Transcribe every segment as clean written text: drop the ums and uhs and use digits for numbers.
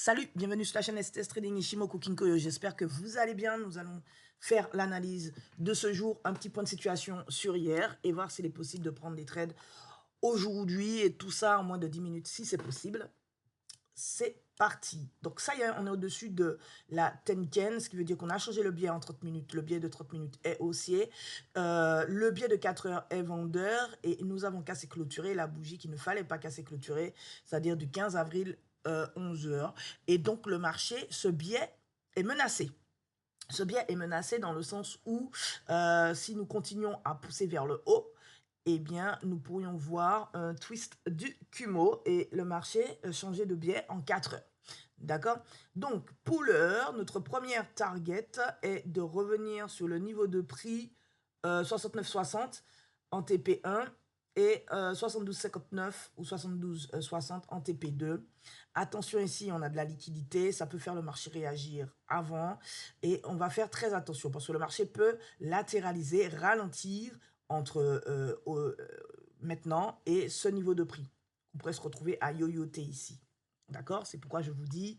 Salut, bienvenue sur la chaîne STS Trading Ishimoku Kinkoyo. J'espère que vous allez bien. Nous allons faire l'analyse de ce jour, un petit point de situation sur hier et voir s'il est possible de prendre des trades aujourd'hui et tout ça en moins de 10 minutes si c'est possible. C'est parti. Donc ça y est, on est au-dessus de la Tenken, ce qui veut dire qu'on a changé le biais en 30 minutes. Le biais de 30 minutes est haussier. Le biais de 4 heures est vendeur et nous avons cassé clôturer la bougie qu'il ne fallait pas casser clôturer, c'est-à-dire du 15 avril 11 heures. Et donc le marché, ce biais est menacé. Ce biais est menacé dans le sens où si nous continuons à pousser vers le haut, eh bien, nous pourrions voir un twist du Kumo et le marché changer de biais en 4 heures. D'accord? Donc, pour l'heure, notre première target est de revenir sur le niveau de prix 69,60 en TP1 et 72,59 ou 72,60 en TP2. Attention ici, on a de la liquidité, ça peut faire le marché réagir avant et on va faire très attention parce que le marché peut latéraliser, ralentir entre maintenant et ce niveau de prix. On pourrait se retrouver à yoyoter ici. D'accord? C'est pourquoi je vous dis,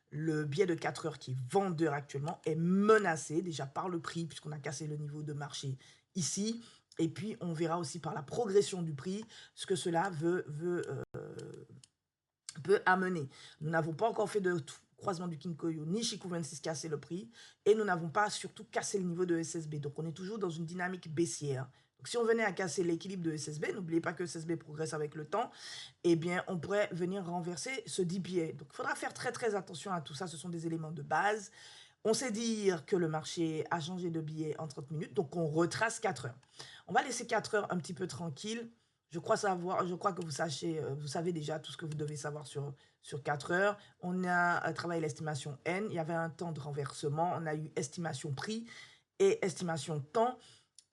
le biais de 4 heures qui est vendeur actuellement est menacé déjà par le prix puisqu'on a cassé le niveau de marché ici. Et puis, on verra aussi par la progression du prix ce que cela peut amener. Nous n'avons pas encore fait de croisement du Kinkoyo ni Chikou 26 casser le prix et nous n'avons pas surtout cassé le niveau de SSB. Donc, on est toujours dans une dynamique baissière. Donc, si on venait à casser l'équilibre de SSB, n'oubliez pas que SSB progresse avec le temps, eh bien, on pourrait venir renverser ce 10 biais. Donc, il faudra faire très, très attention à tout ça. Ce sont des éléments de base. On sait dire que le marché a changé de biais en 30 minutes, donc on retrace 4 heures. On va laisser 4 heures un petit peu tranquille. Je crois que vous savez déjà tout ce que vous devez savoir sur 4 heures. On a travaillé l'estimation N, il y avait un temps de renversement, on a eu estimation prix et estimation temps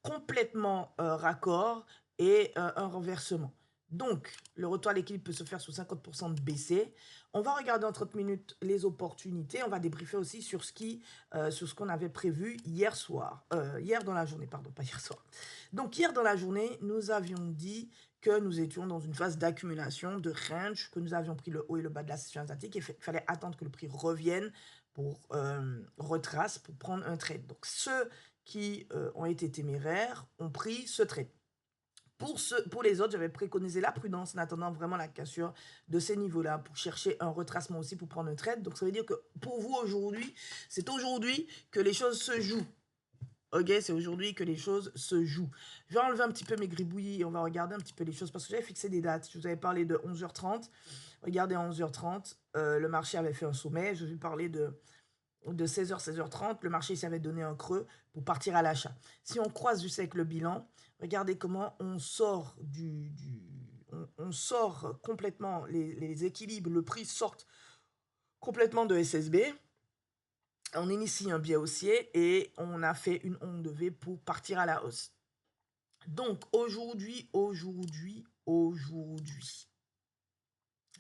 complètement raccord et un renversement. Donc, le retour à l'équilibre peut se faire sous 50% de baissée. On va regarder en 30 minutes les opportunités. On va débriefer aussi sur ce qu'on avait prévu hier soir. Hier dans la journée, pardon, pas hier soir. Donc, hier dans la journée, nous avions dit que nous étions dans une phase d'accumulation, de range, que nous avions pris le haut et le bas de la session asiatique et qu'il fallait attendre que le prix revienne pour retrace, pour prendre un trade. Donc, ceux qui ont été téméraires ont pris ce trade. Pour les autres, j'avais préconisé la prudence en attendant vraiment la cassure de ces niveaux-là pour chercher un retracement aussi pour prendre un trade. Donc, ça veut dire que pour vous aujourd'hui, c'est aujourd'hui que les choses se jouent. Ok, c'est aujourd'hui que les choses se jouent. Je vais enlever un petit peu mes gribouillis et on va regarder un petit peu les choses parce que j'avais fixé des dates. Je vous avais parlé de 11h30. Regardez, à 11h30, le marché avait fait un sommet. Je vais parler de 16h, 16h30, le marché s'avait donné un creux pour partir à l'achat. Si on croise juste avec le bilan, regardez comment on sort on sort complètement les équilibres, le prix sort complètement de SSB. On initie un biais haussier et on a fait une onde de V pour partir à la hausse. Donc aujourd'hui,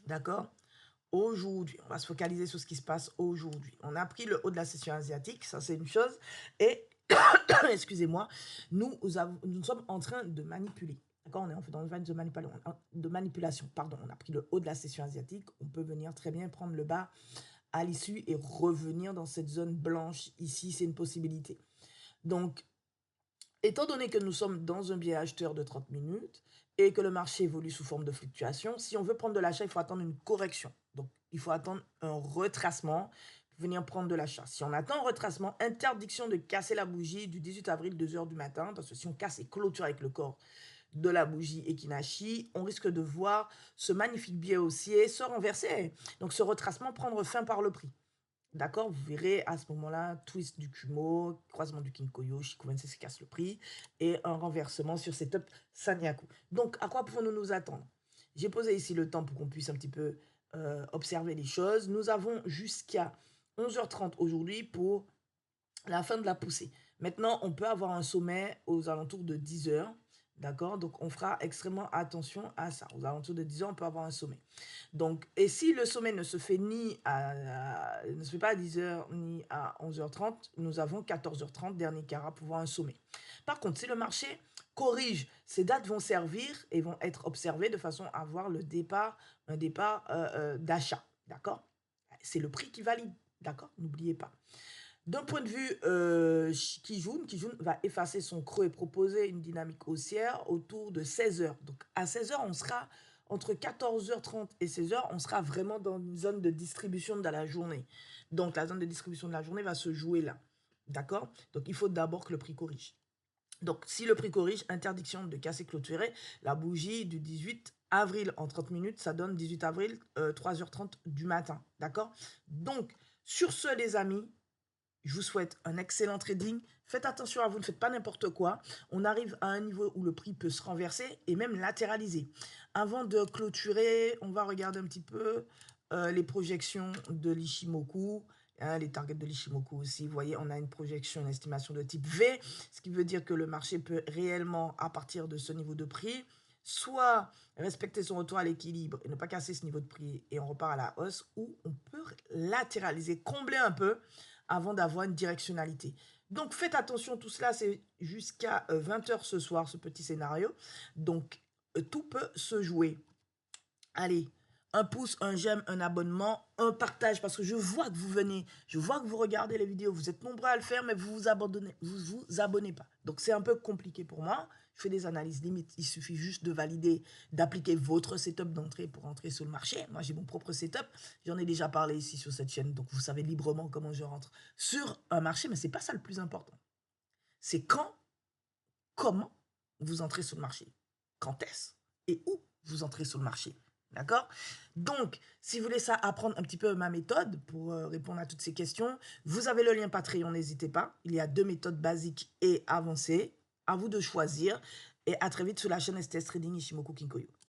d'accord? Aujourd'hui, on va se focaliser sur ce qui se passe aujourd'hui. On a pris le haut de la session asiatique, ça c'est une chose. Et, excusez-moi, nous sommes en train de manipuler. D'accord? On est dans une phase de manipulation. Pardon, on a pris le haut de la session asiatique. On peut venir très bien prendre le bas à l'issue et revenir dans cette zone blanche ici. C'est une possibilité. Donc, étant donné que nous sommes dans un biais acheteur de 30 minutes et que le marché évolue sous forme de fluctuation, si on veut prendre de l'achat, il faut attendre une correction. Donc, il faut attendre un retracement pour venir prendre de l'achat. Si on attend un retracement, interdiction de casser la bougie du 18 avril, 2 h du matin, parce que si on casse et clôture avec le corps de la bougie Ekinashi, on risque de voir ce magnifique biais haussier se renverser. Donc, ce retracement prendre fin par le prix. D'accord, vous verrez à ce moment-là, twist du Kumo, croisement du Kinkoyo, Chikou 26 qui casse le prix, et un renversement sur setup Sanyaku. Donc, à quoi pouvons-nous nous attendre? J'ai posé ici le temps pour qu'on puisse un petit peu observer les choses. Nous avons jusqu'à 11h30 aujourd'hui pour la fin de la poussée. Maintenant, on peut avoir un sommet aux alentours de 10h. D'accord? Donc, on fera extrêmement attention à ça. Aux alentours de 10h, on peut avoir un sommet. Donc, et si le sommet ne se fait ne se fait pas à 10h ni à 11h30, nous avons 14h30, dernier carat, pour voir un sommet. Par contre, si le marché corrige, ces dates vont servir et vont être observées de façon à avoir un départ d'achat. D'accord? c'est le prix qui valide, d'accord? N'oubliez pas. D'un point de vue Kijun va effacer son creux et proposer une dynamique haussière autour de 16 heures. Donc à 16 heures, on sera entre 14h30 et 16 heures, on sera vraiment dans une zone de distribution de la journée. Donc la zone de distribution de la journée va se jouer là. D'accord? Donc il faut d'abord que le prix corrige. Donc si le prix corrige, interdiction de casser clôturer, la bougie du 18 avril en 30 minutes, ça donne 18 avril 3h30 du matin. D'accord? Donc sur ce les amis, je vous souhaite un excellent trading. Faites attention à vous, ne faites pas n'importe quoi. On arrive à un niveau où le prix peut se renverser et même latéraliser. Avant de clôturer, on va regarder un petit peu les projections de l'Ishimoku, hein, les targets de l'Ishimoku aussi. Vous voyez, on a une projection, une estimation de type V, ce qui veut dire que le marché peut réellement, à partir de ce niveau de prix, soit respecter son retour à l'équilibre et ne pas casser ce niveau de prix et on repart à la hausse, ou on peut latéraliser, combler un peu avant d'avoir une directionnalité. Donc faites attention, tout cela c'est jusqu'à 20h ce soir, ce petit scénario. Donc tout peut se jouer. Allez, un pouce, un j'aime, un abonnement, un partage, parce que je vois que vous venez, je vois que vous regardez les vidéos, vous êtes nombreux à le faire, mais vous vous abonnez pas. Donc c'est un peu compliqué pour moi. Je fais des analyses limites, il suffit juste de valider, d'appliquer votre setup d'entrée pour entrer sur le marché. Moi j'ai mon propre setup, j'en ai déjà parlé ici sur cette chaîne, donc vous savez librement comment je rentre sur un marché, mais c'est pas ça le plus important. C'est quand, comment vous entrez sur le marché, quand est-ce et où vous entrez sur le marché. D'accord? Donc, si vous voulez ça, apprendre un petit peu ma méthode pour répondre à toutes ces questions, vous avez le lien Patreon, n'hésitez pas. Il y a 2 méthodes basiques et avancées. À vous de choisir. Et à très vite sur la chaîne STS Trading Ishimoku Kinkoyo.